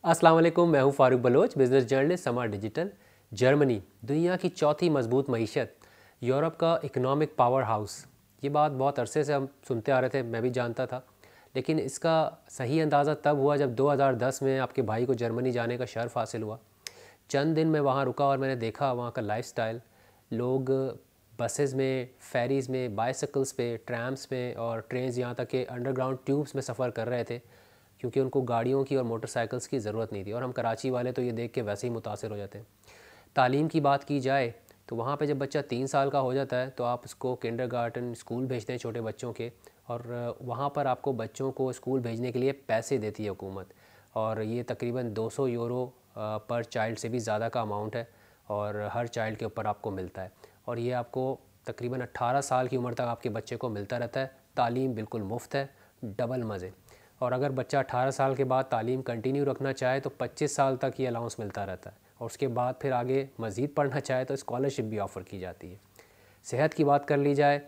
अस्सलाम वालेकुम, मैं हूं फारूक बलोच, बिज़नेस जर्नलिस्ट समाज डिजिटल। जर्मनी दुनिया की चौथी मजबूत मईशत, यूरोप का इकोनॉमिक पावर हाउस। ये बात बहुत अरसे से हम सुनते आ रहे थे, मैं भी जानता था, लेकिन इसका सही अंदाज़ा तब हुआ जब 2010 में आपके भाई को जर्मनी जाने का शर्फ हासिल हुआ। चंद दिन मैं वहाँ रुका और मैंने देखा वहाँ का लाइफस्टाइल। लोग बसेस में, फेरीज़ में, बाइसिकल्स पे, ट्रैम्स में और ट्रेन्स, यहाँ तक कि अंडरग्राउंड ट्यूब्स में सफ़र कर रहे थे, क्योंकि उनको गाड़ियों की और मोटरसाइकिल्स की ज़रूरत नहीं थी। और हम कराची वाले तो ये देख के वैसे ही मुतासिर हो जाते हैं। तालीम की बात की जाए तो वहाँ पे जब बच्चा 3 साल का हो जाता है तो आप उसको किंडरगार्टन स्कूल भेजते हैं छोटे बच्चों के, और वहाँ पर आपको बच्चों को स्कूल भेजने के लिए पैसे देती है हुकूमत। और ये तकरीबन 200 यूरो पर चाइल्ड से भी ज़्यादा का अमाउंट है, और हर चाइल्ड के ऊपर आपको मिलता है। और ये आपको तकरीबन 18 साल की उम्र तक आपके बच्चे को मिलता रहता है। तालीम बिल्कुल मुफ्त है, डबल मज़े। और अगर बच्चा 18 साल के बाद तालीम कंटिन्यू रखना चाहे तो 25 साल तक ये अलाउंस मिलता रहता है, और उसके बाद फिर आगे मज़ीद पढ़ना चाहे तो स्कॉलरशिप भी ऑफ़र की जाती है। सेहत की बात कर ली जाए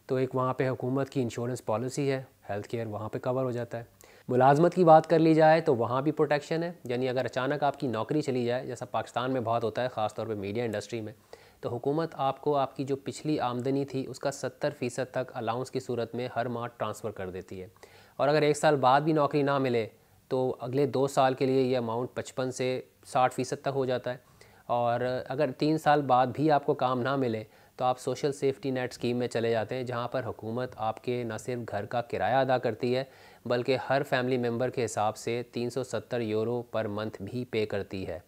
तो एक वहाँ पे हुकूमत की इंश्योरेंस पॉलिसी है, हेल्थ केयर वहाँ पे कवर हो जाता है। मुलाजमत की बात कर ली जाए तो वहाँ भी प्रोटेक्शन है, यानी अगर अचानक आपकी नौकरी चली जाए, जैसा पाकिस्तान में बहुत होता है ख़ास तौर पे मीडिया इंडस्ट्री में, तो हुकूमत आपको आपकी जो पिछली आमदनी थी उसका 70% तक अलाउंस की सूरत में हर माह ट्रांसफ़र कर देती है। और अगर 1 साल बाद भी नौकरी ना मिले तो अगले 2 साल के लिए ये अमाउंट 55 से 60% तक हो जाता है। और अगर 3 साल बाद भी आपको काम ना मिले तो आप सोशल सेफ्टी नेट स्कीम में चले जाते हैं, जहां पर हुकूमत आपके न सिर्फ घर का किराया अदा करती है बल्कि हर फैमिली मेम्बर के हिसाब से 370 यूरो पर मंथ भी पे करती है।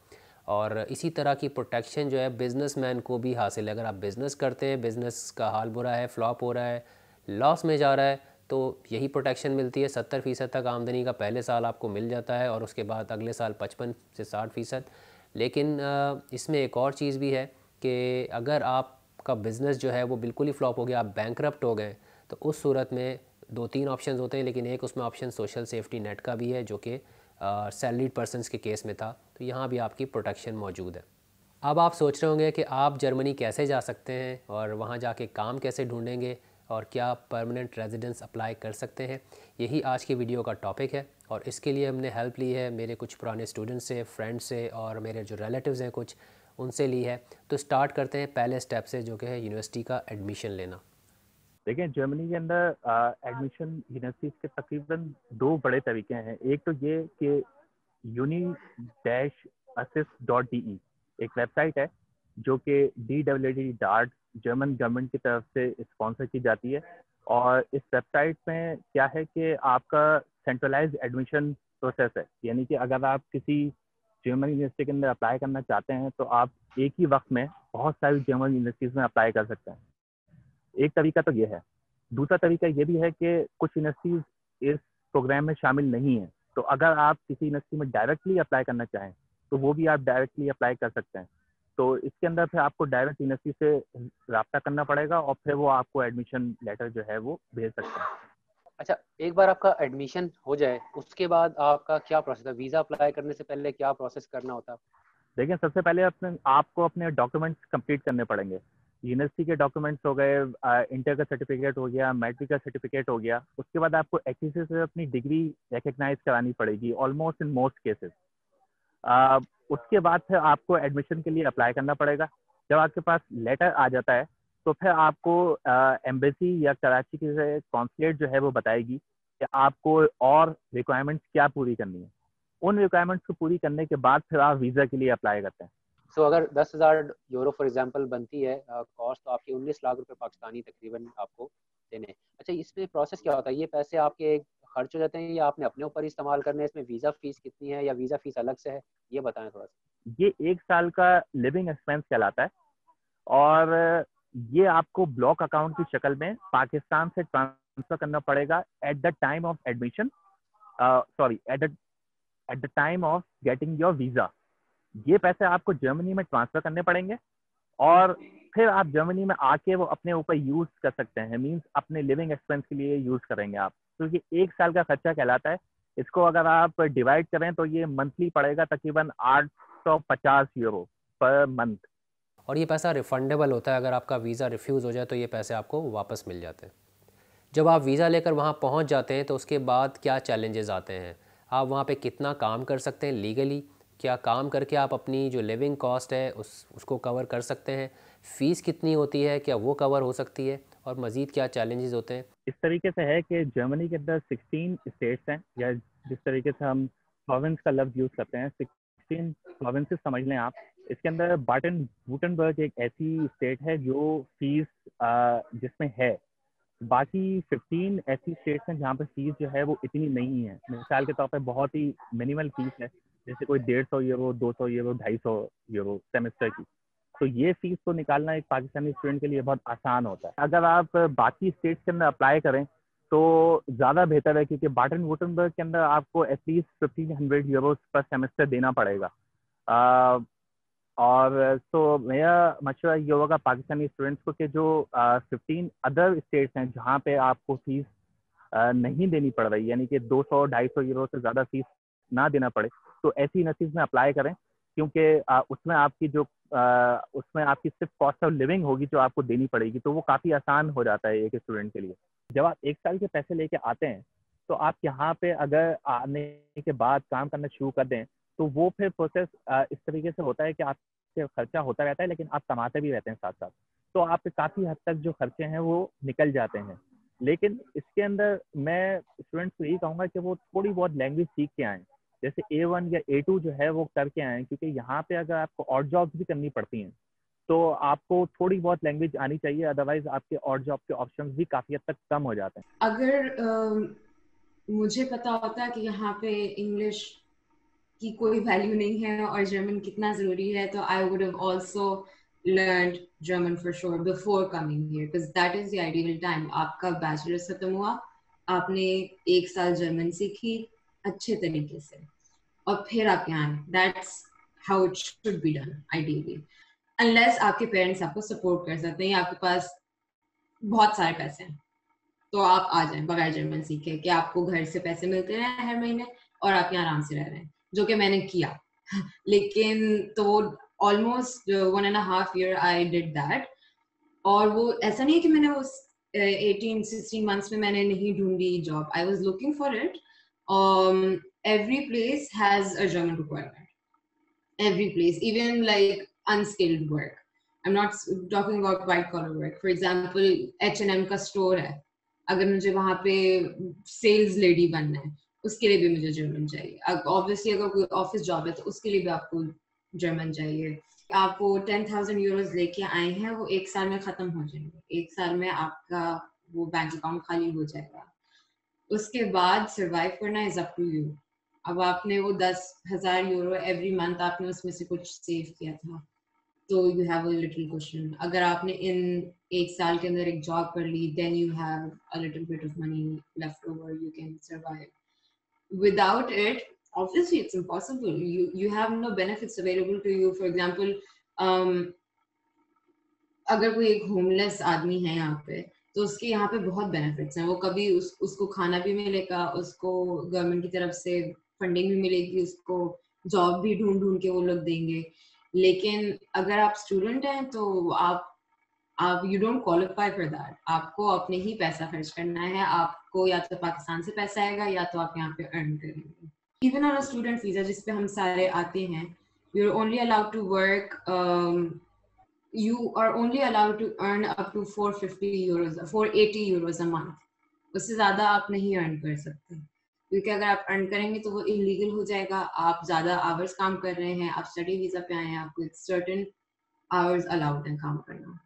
और इसी तरह की प्रोटेक्शन जो है बिज़नेसमैन को भी हासिल है। अगर आप बिज़नेस करते हैं, बिज़नेस का हाल बुरा है, फ्लॉप हो रहा है, लॉस में जा रहा है, तो यही प्रोटेक्शन मिलती है। 70% तक आमदनी का पहले साल आपको मिल जाता है, और उसके बाद अगले साल 55 से 60%। लेकिन इसमें एक और चीज़ भी है कि अगर आपका बिज़नेस जो है वो बिल्कुल ही फ्लॉप हो गया, आप बैंकरप्ट हो गए, तो उस सूरत में 2-3 ऑप्शंस होते हैं, लेकिन एक उसमें ऑप्शन सोशल सेफ्टी नेट का भी है, जो कि सैलरीड पर्सनस के केस में था। तो यहाँ भी आपकी प्रोटेक्शन मौजूद है। अब आप सोच रहे होंगे कि आप जर्मनी कैसे जा सकते हैं और वहाँ जाके काम कैसे ढूंढेंगे और क्या परमानेंट रेजिडेंस अप्लाई कर सकते हैं। यही आज की वीडियो का टॉपिक है, और इसके लिए हमने हेल्प ली है मेरे कुछ पुराने स्टूडेंट्स से, फ्रेंड्स से, और मेरे जो रिलेटिव्स हैं कुछ, उनसे ली है। तो स्टार्ट करते हैं पहले स्टेप से, जो कि है यूनिवर्सिटी का एडमिशन लेना। देखिए, जर्मनी के अंदर एडमिशन यूनिवर्सिटीज के तकरीबन दो बड़े तरीके हैं। एक तो ये कि uni-assist.de एक वेबसाइट है जो कि DWD डार्ट जर्मन गवर्नमेंट की तरफ से स्पॉन्सर की जाती है। और इस वेबसाइट में क्या है कि आपका सेंट्रलाइज्ड एडमिशन प्रोसेस है, यानी कि अगर आप किसी जर्मन यूनिवर्सिटी के अंदर अप्लाई करना चाहते हैं तो आप एक ही वक्त में बहुत सारी जर्मन यूनिवर्सिटीज़ में अप्लाई कर सकते हैं। एक तरीका तो ये है। दूसरा तरीका ये भी है कि कुछ यूनिवर्सिटीज इस प्रोग्राम में शामिल नहीं है, तो अगर आप किसी यूनिवर्सिटी में डायरेक्टली अप्लाई करना चाहें तो वो भी आप डायरेक्टली अप्लाई कर सकते हैं। तो इसके अंदर फिर आपको डायरेक्ट यूनिवर्सिटी से रब्ता करना पड़ेगा और फिर वो आपको एडमिशन लेटर जो है वो भेज सकते हैं। अच्छा, एक बार आपका एडमिशन हो जाए उसके बाद आपका क्या प्रोसेस है? वीज़ा अप्लाई करने से पहले क्या प्रोसेस करना होता है? देखिए, सबसे पहले आपको अपने डॉक्यूमेंट्स कंप्लीट करने पड़ेंगे। यूनिवर्सिटी के डॉक्यूमेंट्स हो गए, इंटर का सर्टिफिकेट हो गया, मैट्रिक का सर्टिफिकेट हो गया। उसके बाद आपको एचईसी से अपनी डिग्री रिकग्नाइज करानी पड़ेगी ऑलमोस्ट इन मोस्ट केसेस। उसके बाद फिर आपको एडमिशन के लिए अप्लाई करना पड़ेगा। जब आपके पास लेटर आ जाता है तो फिर आपको एम्बेसी या कराची के कॉन्सुलेट जो है वो बताएगी कि आपको और रिक्वायरमेंट्स क्या पूरी करनी है। उन रिक्वायरमेंट्स को पूरी करने के बाद फिर आप वीज़ा के लिए अप्लाई करते हैं। सो अगर 10,000 यूरो फॉर एग्जांपल बनती है कॉस्ट, तो आपकी 19 लाख रुपए पाकिस्तानी तकरीबन आपको देने हैं। अच्छा, इसमें प्रोसेस क्या होता है? ये पैसे आपके खर्च हो जाते हैं या आपने अपने ऊपर ही इस्तेमाल करने हैं? इसमें वीज़ा फीस कितनी है या वीज़ा फीस अलग से है? ये बताएं थोड़ा सा। ये 1 साल का लिविंग एक्सपेंस कहलाता है, और ये आपको ब्लॉक अकाउंट की शक्ल में पाकिस्तान से ट्रांसफर करना पड़ेगा at the time of admission, sorry at the time of getting your visa. ये पैसे आपको जर्मनी में ट्रांसफर करने पड़ेंगे, और फिर आप जर्मनी में आके वो अपने ऊपर यूज कर सकते हैं। मींस अपने लिविंग एक्सपेंस के लिए यूज करेंगे आप। तो ये 1 साल का खर्चा कहलाता है। इसको अगर आप डिवाइड करें तो ये मंथली पड़ेगा तकरीबन 850 यूरो पर मंथ। और ये पैसा रिफंडेबल होता है? अगर आपका वीज़ा रिफ्यूज़ हो जाए तो ये पैसे आपको वापस मिल जाते हैं? जब आप वीज़ा लेकर वहाँ पहुँच जाते हैं तो उसके बाद क्या चैलेंजेस आते हैं? आप वहाँ पे कितना काम कर सकते हैं लीगली, क्या काम करके आप अपनी जो लिविंग कॉस्ट है उसको कवर कर सकते हैं, फ़ीस कितनी होती है, क्या वो कवर हो सकती है, और मज़ीद क्या चैलेंजेस होते हैं। इस तरीके से है कि जर्मनी के अंदर 16 स्टेट्स हैं, या जिस तरीके से हम प्रोविंस का लफ्ज यूज़ करते हैं, 16 प्रोविंसेस समझ लें आप। इसके अंदर बाटन वुटनबर्ग एक ऐसी स्टेट है जो फीस जिसमें है। बाकी 15 ऐसी स्टेट्स हैं जहाँ पर फीस जो है वो इतनी नहीं है। मिसाल के तौर पर बहुत ही मिनिमल फीस है, जैसे कोई 150 यूरो, 200 यूरो, 250 यूरो सेमेस्टर की। तो ये फीस को निकालना एक पाकिस्तानी स्टूडेंट के लिए बहुत आसान होता है। अगर आप बाकी स्टेट्स के अंदर अप्लाई करें तो ज़्यादा बेहतर है, क्योंकि बाटन वुटनबर्ग के अंदर आपको एटलीस्ट 1500 यूरो पर सेमेस्टर देना पड़ेगा। और तो मेरा मशवरा ये होगा पाकिस्तानी स्टूडेंट्स को कि जो 15 अदर स्टेट्स हैं जहाँ पे आपको फीस नहीं देनी पड़ रही, यानी कि 200-250 यूरो से ज़्यादा फीस ना देना पड़े, तो ऐसी यूनिवर्सिटीज़ में अप्लाई करें। क्योंकि उसमें आपकी सिर्फ कॉस्ट ऑफ लिविंग होगी जो आपको देनी पड़ेगी, तो वो काफ़ी आसान हो जाता है एक स्टूडेंट के लिए। जब आप 1 साल के पैसे लेके आते हैं तो आप यहाँ पे अगर आने के बाद काम करना शुरू कर दें तो वो फिर प्रोसेस इस तरीके से होता है कि आपके खर्चा होता रहता है, लेकिन आप कमाते भी रहते हैं साथ साथ। तो आपके काफ़ी हद तक जो खर्चे हैं वो निकल जाते हैं। लेकिन इसके अंदर मैं स्टूडेंट्स को यही कहूँगा कि वो थोड़ी बहुत लैंग्वेज सीख के आएँ, जैसे A1 या A2 जो है वो करके आएँ, क्योंकि यहाँ पे अगर आपको और जॉब्स भी करनी पड़ती हैं तो आपको थोड़ी बहुत लैंग्वेज आनी चाहिए, अदरवाइज आपके और जॉब के ऑप्शंस भी काफ़ी हद तक कम हो जाते हैं। अगर मुझे पता होता कि यहाँ पे इंग्लिश की कोई वैल्यू नहीं है और जर्मन कितना ज़रूरी है, तो I would have also learned German for sure before coming here, because that is the ideal time. आपका बैचलर्स खत्म हुआ, आपने 1 साल जर्मन सीखी अच्छे तरीके से, और फिर आप यहाँ आए. That's how it should be done ideally. Unless आपके पेरेंट्स आपको सपोर्ट कर सकते हैं या आपके पास बहुत सारे पैसे हैं, तो आप आ जाएं बगैर जर्मन सीखे, कि आपको घर से पैसे मिलते रहे हर महीने और आप यहाँ आराम से रह रहे हैं, जो कि मैंने किया. लेकिन तो almost 1.5 year I did that. और वो ऐसा नहीं है कि मैंने उस 18-16 months में मैंने नहीं ढूंढी job. I was looking for it. Every place has a German requirement. Every place, even like unskilled work. I'm not talking about white collar work. For example, H&M का स्टोर है, अगर मुझे वहाँ पे सेल्स लेडी बनना है, उसके लिए भी मुझे जर्मन चाहिए. ऑब्वियसली अगर कोई ऑफिस जॉब है तो उसके लिए भी आपको जर्मन चाहिए. आप वो 10,000 यूरोज लेके आए हैं, वो 1 साल में खत्म हो जाएंगे. 1 साल में आपका वो बैंक अकाउंट खाली हो जाएगा. उसके बाद सर्वाइव करना इज अप टू यू. अब आपने वो 10,000 यूरो एवरी मंथ आपने उसमें से कुछ सेव किया था, तो you have a little question. अगर आपने इन 1 साल के अंदर एक जॉब कर ली, then you have a little bit of money left over, you can survive. Without it, obviously it's impossible. You have no benefits available to you. For example, um, अगर कोई एक होमलेस आदमी है यहाँ पे, तो उसके यहाँ पे बहुत बेनिफिट्स हैं. वो कभी उसको खाना भी मिलेगा, उसको गवर्नमेंट की तरफ से फंडिंग भी मिलेगी, उसको जॉब भी ढूंढ ढूंढ के वो लोग देंगे. लेकिन अगर आप स्टूडेंट हैं तो आप you don't qualify for that. आपको अपने ही पैसा खर्च करना है. आपको या तो पाकिस्तान से पैसा आएगा या तो आप यहाँ पे अर्न करेंगे. Even on a student visa जिसपे हम सारे आते हैं, you are only allowed to work, you are only allowed to earn up to 450 euros, 480 euros a month. उससे ज़्यादा आप नहीं अर्न कर सकते, क्योंकि अगर आप अर्न करेंगे तो वो इलीगल हो जाएगा. आप ज़्यादा आवर्स काम कर रहे हैं, आप स्टडी वीज़ा पे आए हैं, आपको एक सर्टेन आवर्स अलाउड है काम करना.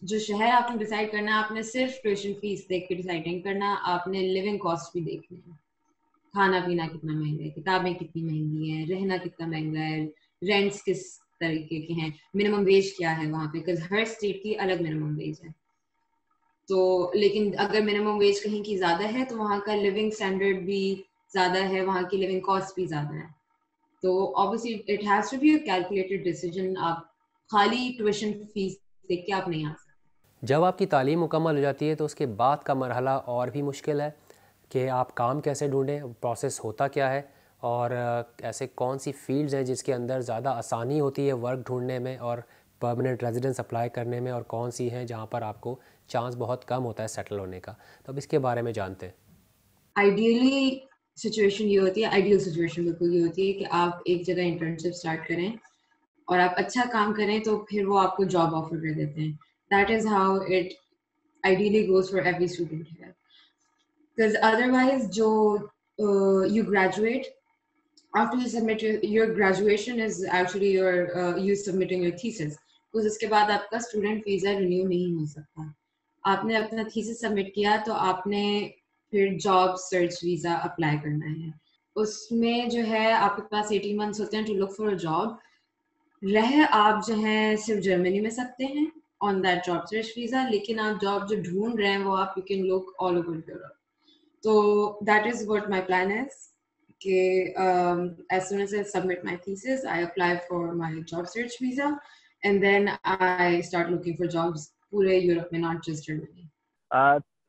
जो शहर आपने डिसाइड करना है, आपने सिर्फ ट्यूशन फीस देख के डिसाइड नहीं करना, आपने लिविंग कॉस्ट भी देखनी है. खाना पीना कितना महंगा है, किताबें कितनी महंगी हैं, रहना कितना महंगा है, रेंट्स किस तरीके के हैं, मिनिमम वेज क्या है वहाँ पे, बिकॉज हर स्टेट की अलग मिनिमम वेज है. तो लेकिन अगर मिनिमम वेज कहीं की ज्यादा है तो वहाँ का लिविंग स्टैंडर्ड भी ज्यादा है, वहाँ की लिविंग कॉस्ट भी ज्यादा है. तो obviously it has to be a calculated decision. आप खाली ट्यूशन फीस देख के आप नहीं आ सकते. जब आपकी तालीम मुकम्मल हो जाती है तो उसके बाद का मरहला और भी मुश्किल है कि आप काम कैसे ढूंढें, प्रोसेस होता क्या है, और ऐसे कौन सी फील्ड्स हैं जिसके अंदर ज़्यादा आसानी होती है वर्क ढूंढने में और परमानेंट रेजिडेंस अप्लाई करने में, और कौन सी हैं जहाँ पर आपको चांस बहुत कम होता है सेटल होने का. तो अब इसके बारे में जानते हैं. आइडियली सिचुएशन ये होती है, आइडियल सिचुएशन बिल्कुल ये होती है कि आप एक जगह इंटर्नशिप स्टार्ट करें और आप अच्छा काम करें तो फिर वो आपको जॉब ऑफर कर देते हैं. That is how it ideally goes for every student here. Because otherwise, you graduate after you submit your graduation is actually you submitting your thesis. because उसके बाद आपका स्टूडेंट वीजा रिन्यू नहीं हो सकता. आपने अपना थीसिस सबमिट किया तो आपने फिर जॉब सर्च वीजा अप्लाई करना है. उसमें जो है आपके पास 18 months होते हैं to look for a job. रह आप जो है सिर्फ जर्मनी में सकते हैं on that job search visa, लेकिन आप जॉब जो ढूंढ रहे हैं वो आप you can look all over Europe. तो that is what my plan is कि as soon as I submit my thesis, I apply for my job search visa, and then I start looking for jobs पूरे Europe में, not just Germany.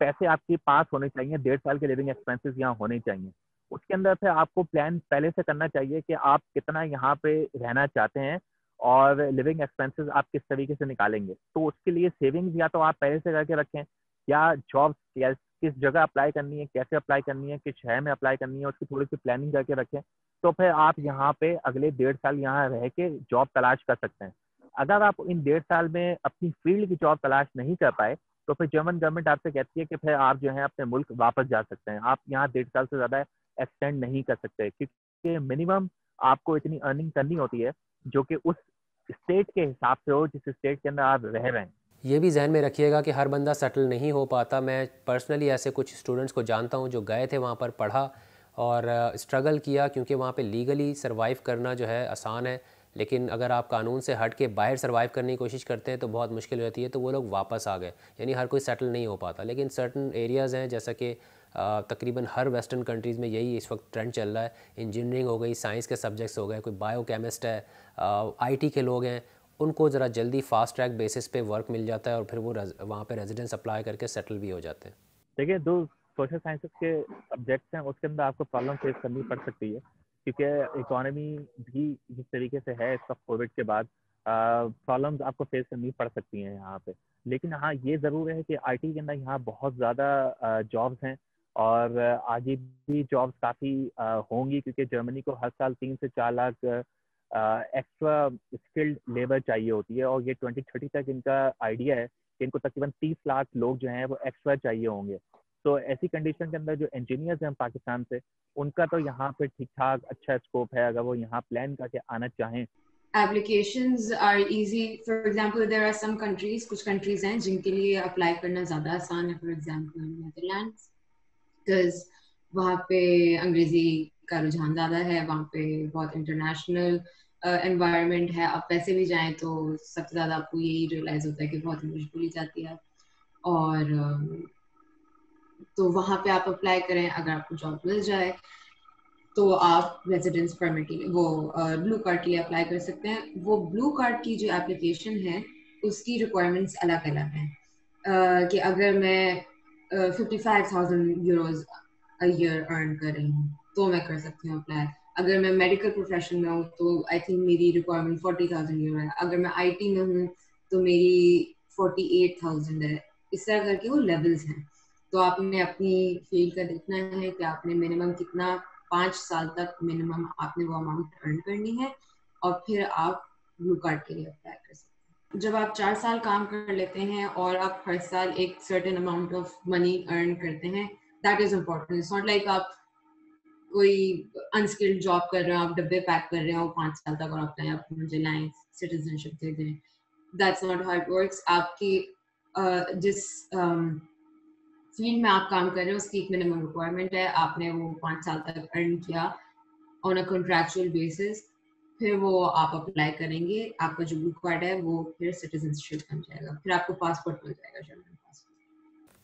पैसे आपके पास होने चाहिए, 1.5 साल के living expenses यहाँ होने चाहिए. उसके अंदर से आपको प्लान पहले से करना चाहिए कि आप कितना यहाँ पे रहना चाहते हैं और लिविंग एक्सपेंसेस आप किस तरीके से निकालेंगे. तो उसके लिए सेविंग्स या तो आप पहले से करके रखें, या जॉब किस जगह अप्लाई करनी है, कैसे अप्लाई करनी है, किस शहर में अप्लाई करनी है, उसकी थोड़ी सी प्लानिंग करके रखें. तो फिर आप यहाँ पे अगले 1.5 साल यहाँ रह के जॉब तलाश कर सकते हैं. अगर आप इन 1.5 साल में अपनी फील्ड की जॉब तलाश नहीं कर पाए तो फिर जर्मन गवर्नमेंट आपसे कहती है कि फिर आप जो है अपने मुल्क वापस जा सकते हैं. आप यहाँ 1.5 साल से ज़्यादा एक्सटेंड नहीं कर सकते, क्योंकि मिनिमम आपको इतनी अर्निंग करनी होती है जो कि उस स्टेट के हिसाब से हो जिस स्टेट के अंदर आप रह रहे हैं. ये भी जहन में रखिएगा कि हर बंदा सेटल नहीं हो पाता. मैं पर्सनली ऐसे कुछ स्टूडेंट्स को जानता हूँ जो गए थे वहाँ पर, पढ़ा और स्ट्रगल किया, क्योंकि वहाँ पे लीगली सरवाइव करना जो है आसान है, लेकिन अगर आप कानून से हट के बाहर सर्वाइव करने की कोशिश करते हैं तो बहुत मुश्किल होती है. तो वो लोग वापस आ गए. यानी हर कोई सेटल नहीं हो पाता, लेकिन सर्टन एरियाज़ हैं जैसा कि तकरीबन हर वेस्टर्न कंट्रीज़ में यही इस वक्त ट्रेंड चल रहा है. इंजीनियरिंग हो गई, साइंस के सब्जेक्ट्स हो गए, कोई बायोकेमिस्ट है, आईटी के लोग हैं, उनको ज़रा जल्दी फास्ट ट्रैक बेसिस पे वर्क मिल जाता है और फिर वो वहाँ पे रेजिडेंस अप्लाई करके सेटल भी हो जाते हैं. देखिए, जो सोशल साइंसेस के सब्जेक्ट्स हैं उसके अंदर आपको प्रॉब्लम फेस करनी पड़ सकती है, क्योंकि इकोनॉमी भी जिस तरीके से है इस वक्त कोविड के बाद, प्रॉब्लम्स आपको फेस करनी पड़ सकती हैं यहाँ पे. लेकिन हाँ, ये ज़रूर है कि आईटी के अंदर यहाँ बहुत ज़्यादा जॉब्स हैं और आगे भी जॉब्स काफ़ी होंगी, क्योंकि जर्मनी को हर साल 3 से 4 लाख एक्स्ट्रा स्किल्ड लेबर चाहिए होती है, और ये 2030 तक इनका आइडिया है कि इनको तकरीबन 30 लाख लोग जो हैं वो एक्स्ट्रा चाहिए होंगे. तो ऐसी कंडीशन के अंदर जो इंजीनियर्स हैं पाकिस्तान से, उनका तो यहाँ पे ठीक ठाक अच्छा स्कोप है अगर वो यहाँ प्लान करके आना चाहें. Applications are easy. For example, there are some countries, कुछ countries हैं जिनके लिए अप्लाई करना ज़्यादा आसान है. For example, Netherlands, because वहाँ पे अंग्रेजी का रुझान ज़्यादा है, वहाँ पे बहुत इंटरनेशनल एनवायरनमेंट है. आप वैसे भी जाएं तो सबसे ज़्यादा आपको यही रियलाइज होता है कि बहुत इंग्लिश बोली जाती है. और तो वहाँ पे आप अप्लाई करें, अगर आपको जॉब मिल जाए तो आप रेजिडेंस परमिट के लिए, वो ब्लू कार्ड के लिए अप्लाई कर सकते हैं. वो ब्लू कार्ड की जो एप्लीकेशन है उसकी रिक्वायरमेंट्स अलग अलग हैं. कि अगर मैं 55,000 यूरोज अ ईयर अर्न कर रही हूँ तो मैं कर सकती हूँ अप्लाई. अगर मैं मेडिकल प्रोफेशन में हूँ तो आई थिंक मेरी रिक्वायरमेंट 40,000 यूरो है. अगर मैं आईटी में हूँ तो मेरी 48,000 है. इस तरह करके वो लेवल्स हैं. तो आपने अपनी फील्ड का देखना है कि आपने मिनिमम कितना, 5 साल तक मिनिमम आपने वो अमाउंट अर्न करनी है, और फिर आप ब्लू कार्ड के लिए अप्लाई कर सकते हैं. जब आप 4 साल काम कर लेते हैं और आप हर साल एक certain amount of money earn करते हैं, that is important. It's not like आप कोई अनस्किल्ड जॉब कर रहे हो, आप डब्बे पैक कर रहे हो 5 साल तक और आप कहें आप मुझे लाएं सिटीजनशिप दे दें. That's not how it works. आपकी जिस फील्ड में आप काम कर रहे हो उसकी एक मिनिमम रिक्वायरमेंट है. आपने वो 5 साल तक अर्न किया ऑन अ कॉन्ट्रैक्चुअल बेसिस, फिर वो आप अप्लाई करेंगे, आपका जो ब्लू कार्ड है वो फिर सिटीजनशिप बन जाएगा, फिर आपको पासपोर्ट मिल जाएगा, जर्मन पासपोर्ट.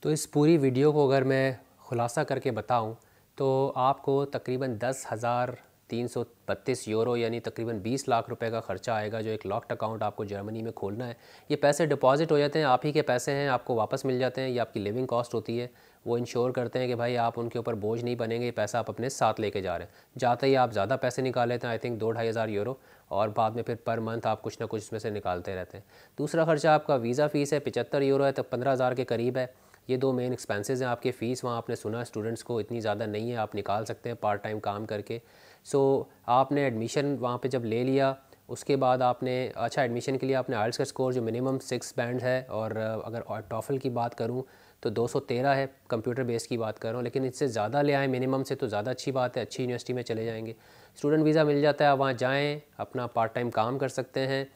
तो इस पूरी वीडियो को अगर मैं खुलासा करके बताऊं तो आपको तकरीबन 10,332 यूरो यानी तकरीबन 20 लाख रुपए का ख़र्चा आएगा, जो एक लॉक्ड अकाउंट आपको जर्मनी में खोलना है. ये पैसे डिपॉजिट हो जाते हैं, आप ही के पैसे हैं, आपको वापस मिल जाते हैं. ये आपकी लिविंग कॉस्ट होती है. वो इंश्योर करते हैं कि भाई आप उनके ऊपर बोझ नहीं बनेंगे, पैसा आप अपने साथ लेके जा रहे हैं. जाते ही आप ज़्यादा पैसे निकाल लेते हैं, आई थिंक 2-2,500 यूरो, और बाद में फिर पर मंथ आप कुछ ना कुछ इसमें से निकालते रहते हैं. दूसरा खर्चा आपका वीज़ा फ़ीस है, 75 यूरो है, तो 15,000 के करीब है. ये 2 मेन एक्सपेंसेस हैं आपके। फ़ीस वहाँ आपने सुना स्टूडेंट्स को इतनी ज़्यादा नहीं है, आप निकाल सकते हैं पार्ट टाइम काम करके। सो आपने एडमिशन वहाँ पे जब ले लिया, उसके बाद आपने अच्छा एडमिशन के लिए आपने आइल्स का स्कोर जो मिनिमम 6 बैंड है, और अगर टॉफल की बात करूँ तो 213 है, कंप्यूटर बेस की बात कर रहा हूँ, लेकिन इससे ज़्यादा ले आए मिनिमम से तो ज़्यादा अच्छी बात है, अच्छी यूनिवर्सिटी में चले जाएंगे। स्टूडेंट वीज़ा मिल जाता है, आप वहाँ जाएँ, अपना पार्ट टाइम काम कर सकते हैं।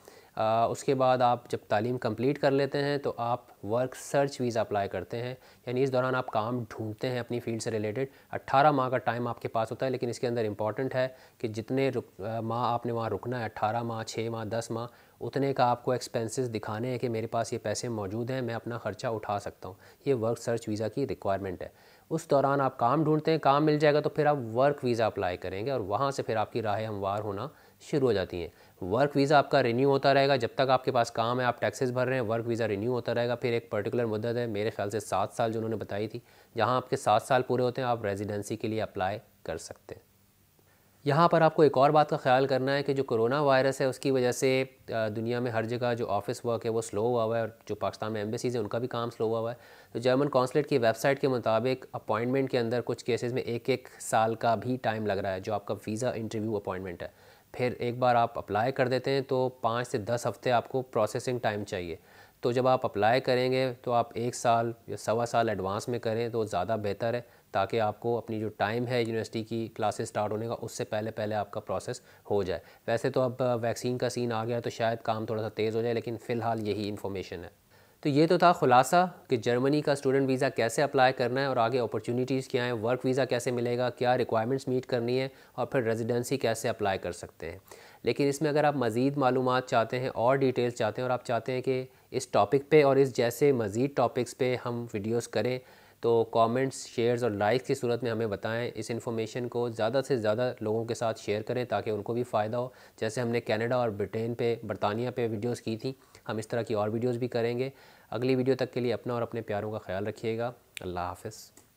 उसके बाद आप जब तालीम कंप्लीट कर लेते हैं तो आप वर्क सर्च वीज़ा अप्लाई करते हैं, यानी इस दौरान आप काम ढूंढते हैं अपनी फील्ड से रिलेटेड। 18 माह का टाइम आपके पास होता है, लेकिन इसके अंदर इंपॉर्टेंट है कि जितने माह आपने वहाँ रुकना है, 18 माह, 6 माह, 10 माह, उतने का आपको एक्सपेंसेस दिखाने हैं कि मेरे पास ये पैसे मौजूद हैं, मैं अपना ख़र्चा उठा सकता हूँ। ये वर्क सर्च वीज़ा की रिक्वायरमेंट है। उस दौरान आप काम ढूंढते हैं, काम मिल जाएगा तो फिर आप वर्क वीज़ा अप्लाई करेंगे, और वहाँ से फिर आपकी राहें हमवार होना शुरू हो जाती हैं। वर्क वीज़ा आपका रिन्यू होता रहेगा जब तक आपके पास काम है, आप टैक्सेस भर रहे हैं, वर्क वीज़ा रिन्यू होता रहेगा। फिर एक पर्टिकुलर मुद्दत है, मेरे ख्याल से 7 साल जो उन्होंने बताई थी, जहाँ आपके 7 साल पूरे होते हैं आप रेजिडेंसी के लिए अप्लाई कर सकते हैं। यहाँ पर आपको एक और बात का ख्याल करना है कि जो कोरोना वायरस है उसकी वजह से दुनिया में हर जगह जो ऑफिस वर्क है वो स्लो हुआ हुआ है, और जो पाकिस्तान में एम्बेसीज़ है उनका भी काम स्लो हुआ हुआ है। तो जर्मन कॉन्सुलेट की वेबसाइट के मुताबिक अपॉइंटमेंट के अंदर कुछ केसेस में 1-1 साल का भी टाइम लग रहा है, जो आपका वीज़ा इंटरव्यू अपॉइंटमेंट है। फिर एक बार आप अप्लाई कर देते हैं तो 5 से 10 हफ्ते आपको प्रोसेसिंग टाइम चाहिए। तो जब आप अप्लाई करेंगे तो आप 1 साल या सवा साल एडवांस में करें तो ज़्यादा बेहतर है, ताकि आपको अपनी जो टाइम है यूनिवर्सिटी की क्लासेस स्टार्ट होने का, उससे पहले पहले आपका प्रोसेस हो जाए। वैसे तो अब वैक्सीन का सीन आ गया तो शायद काम थोड़ा सा तेज़ हो जाए, लेकिन फ़िलहाल यही इन्फॉर्मेशन है। तो ये तो था खुलासा कि जर्मनी का स्टूडेंट वीज़ा कैसे अप्लाई करना है और आगे अपॉर्चुनिटीज़ क्या हैं, वर्क वीज़ा कैसे मिलेगा, क्या रिक्वायरमेंट्स मीट करनी है, और फिर रेजिडेंसी कैसे अप्लाई कर सकते हैं। लेकिन इसमें अगर आप मज़ीद मालूमात चाहते हैं और डिटेल्स चाहते हैं, और आप चाहते हैं कि इस टॉपिक पे और इस जैसे मज़ीद टॉपिक्स पे हम वीडियोस करें, तो कमेंट्स, शेयर्स और लाइक्स की सूरत में हमें बताएं। इस इन्फॉर्मेशन को ज़्यादा से ज़्यादा लोगों के साथ शेयर करें ताकि उनको भी फ़ायदा हो। जैसे हमने कनाडा और ब्रिटेन पे, बरतानिया पे वीडियोस की थी, हम इस तरह की और वीडियोस भी करेंगे। अगली वीडियो तक के लिए अपना और अपने प्यारों का ख्याल रखिएगा। अल्लाह हाफ़िज़।